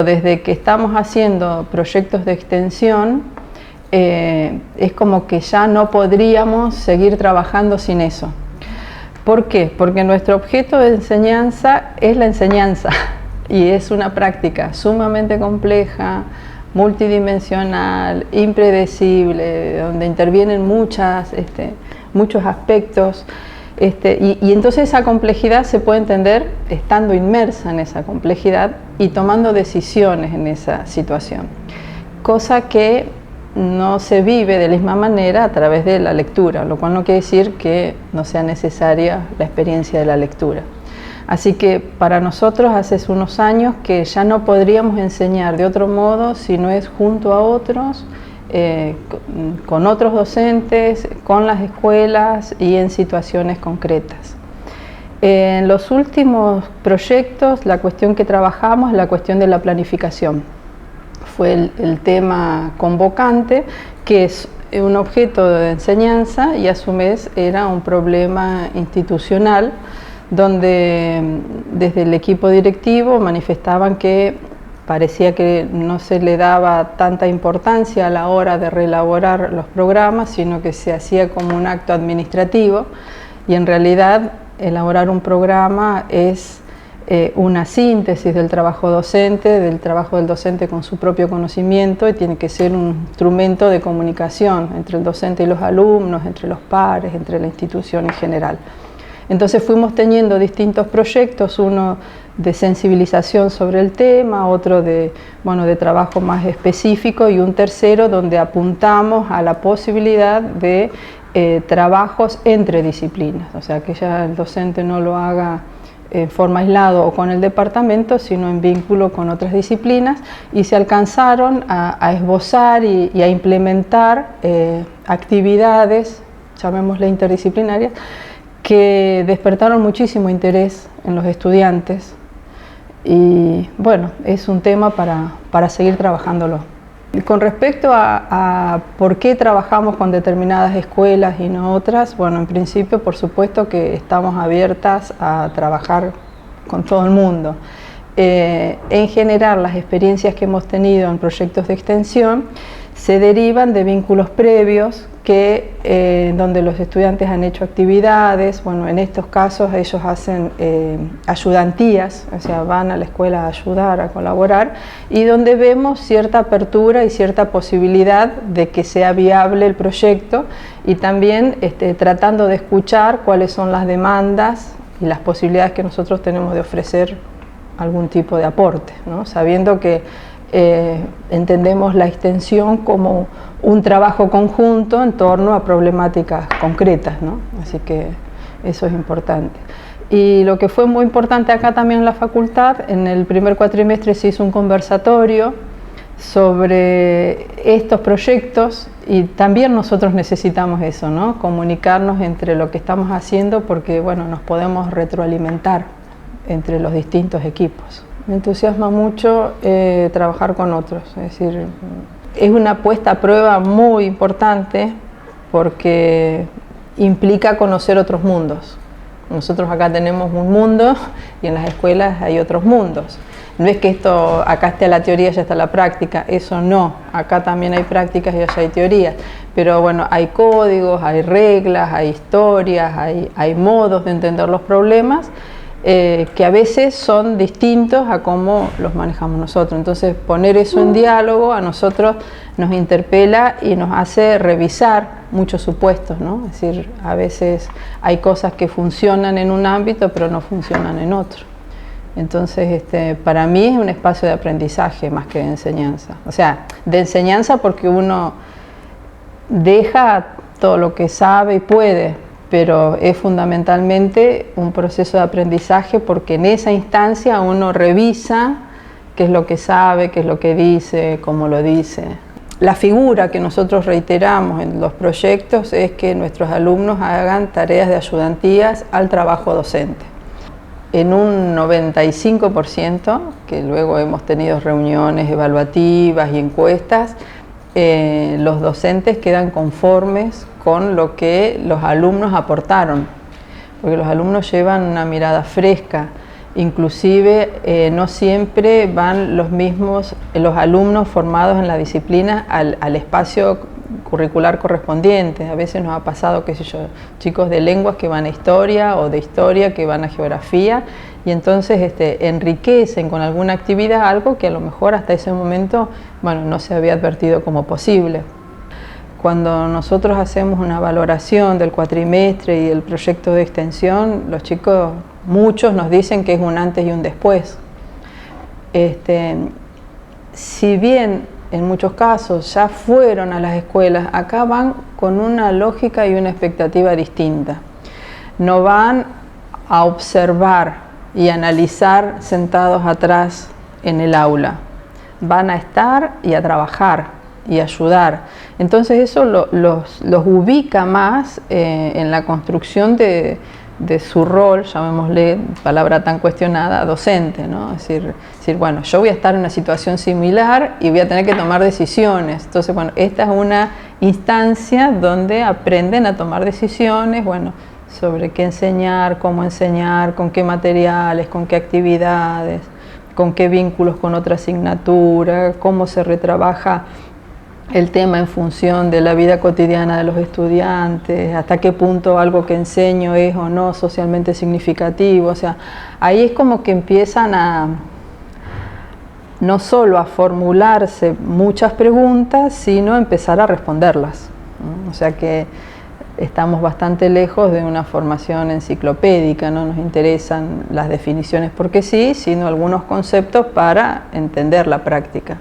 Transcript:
Desde que estamos haciendo proyectos de extensión, es como que ya no podríamos seguir trabajando sin eso. ¿Por qué? Porque nuestro objeto de enseñanza es la enseñanza y es una práctica sumamente compleja, multidimensional, impredecible, donde intervienen muchos aspectos. Y entonces esa complejidad se puede entender estando inmersa en esa complejidad y tomando decisiones en esa situación, cosa que no se vive de la misma manera a través de la lectura, lo cual no quiere decir que no sea necesaria la experiencia de la lectura. Así que para nosotros hace unos años que ya no podríamos enseñar de otro modo si no es junto a otros, con otros docentes, con las escuelas y en situaciones concretas. En los últimos proyectos la cuestión que trabajamos es la cuestión de la planificación. Fue el tema convocante, que es un objeto de enseñanza y a su vez era un problema institucional, donde desde el equipo directivo manifestaban que parecía que no se le daba tanta importancia a la hora de reelaborar los programas, sino que se hacía como un acto administrativo, y en realidad elaborar un programa es una síntesis del trabajo del docente con su propio conocimiento, y tiene que ser un instrumento de comunicación entre el docente y los alumnos, entre los pares, entre la institución en general. Entonces fuimos teniendo distintos proyectos, uno de sensibilización sobre el tema, otro de trabajo más específico, y un tercero donde apuntamos a la posibilidad de trabajos entre disciplinas, o sea que ya el docente no lo haga en forma aislada o con el departamento, sino en vínculo con otras disciplinas, y se alcanzaron a esbozar y a implementar actividades, llamémosle interdisciplinarias, que despertaron muchísimo interés en los estudiantes, y bueno, es un tema para seguir trabajándolo. Con respecto a por qué trabajamos con determinadas escuelas y no otras, bueno, en principio por supuesto que estamos abiertas a trabajar con todo el mundo. En general, las experiencias que hemos tenido en proyectos de extensión se derivan de vínculos previos donde los estudiantes han hecho actividades. Bueno, en estos casos ellos hacen ayudantías, o sea, van a la escuela a ayudar, a colaborar, y donde vemos cierta apertura y cierta posibilidad de que sea viable el proyecto, y también tratando de escuchar cuáles son las demandas y las posibilidades que nosotros tenemos de ofrecer algún tipo de aporte, ¿no? Sabiendo que entendemos la extensión como un trabajo conjunto en torno a problemáticas concretas, ¿no? Así que eso es importante. Y lo que fue muy importante acá también en la facultad, en el primer cuatrimestre se hizo un conversatorio sobre estos proyectos, y también nosotros necesitamos eso, ¿no? Comunicarnos entre lo que estamos haciendo, porque bueno, nos podemos retroalimentar entre los distintos equipos. Me entusiasma mucho trabajar con otros, es decir, es una puesta a prueba muy importante porque implica conocer otros mundos. Nosotros acá tenemos un mundo y en las escuelas hay otros mundos. No es que acá esté la teoría y ya está la práctica, eso no. Acá también hay prácticas y allá hay teorías. Pero bueno, hay códigos, hay reglas, hay historias, hay modos de entender los problemas que a veces son distintos a cómo los manejamos nosotros. Entonces poner eso en diálogo a nosotros nos interpela y nos hace revisar muchos supuestos, ¿no? Es decir, a veces hay cosas que funcionan en un ámbito pero no funcionan en otro. Entonces para mí es un espacio de aprendizaje más que de enseñanza. O sea, de enseñanza porque uno deja todo lo que sabe y puede, pero es fundamentalmente un proceso de aprendizaje porque en esa instancia uno revisa qué es lo que sabe, qué es lo que dice, cómo lo dice. La figura que nosotros reiteramos en los proyectos es que nuestros alumnos hagan tareas de ayudantías al trabajo docente. En un 95%, que luego hemos tenido reuniones evaluativas y encuestas, los docentes quedan conformes con lo que los alumnos aportaron, porque los alumnos llevan una mirada fresca inclusive no siempre van los mismos, los alumnos formados en la disciplina al espacio curricular correspondiente. A veces nos ha pasado, qué sé yo, chicos de lenguas que van a historia o de historia que van a geografía, y entonces enriquecen con alguna actividad algo que a lo mejor hasta ese momento, bueno, no se había advertido como posible. Cuando nosotros hacemos una valoración del cuatrimestre y el proyecto de extensión, los chicos, muchos nos dicen que es un antes y un después. Si bien en muchos casos ya fueron a las escuelas, acá van con una lógica y una expectativa distinta. No van a observar y analizar sentados atrás en el aula. Van a estar y a trabajar y ayudar. Entonces eso los ubica más en la construcción de su rol, llamémosle, palabra tan cuestionada, docente, ¿no? Es decir, bueno, yo voy a estar en una situación similar y voy a tener que tomar decisiones. Entonces, bueno, esta es una instancia donde aprenden a tomar decisiones, bueno, sobre qué enseñar, cómo enseñar, con qué materiales, con qué actividades, con qué vínculos con otra asignatura, cómo se retrabaja el tema en función de la vida cotidiana de los estudiantes, hasta qué punto algo que enseño es o no socialmente significativo. O sea, ahí es como que empiezan a no solo a formularse muchas preguntas, sino a empezar a responderlas, ¿no? O sea que estamos bastante lejos de una formación enciclopédica, no nos interesan las definiciones porque sí, sino algunos conceptos para entender la práctica.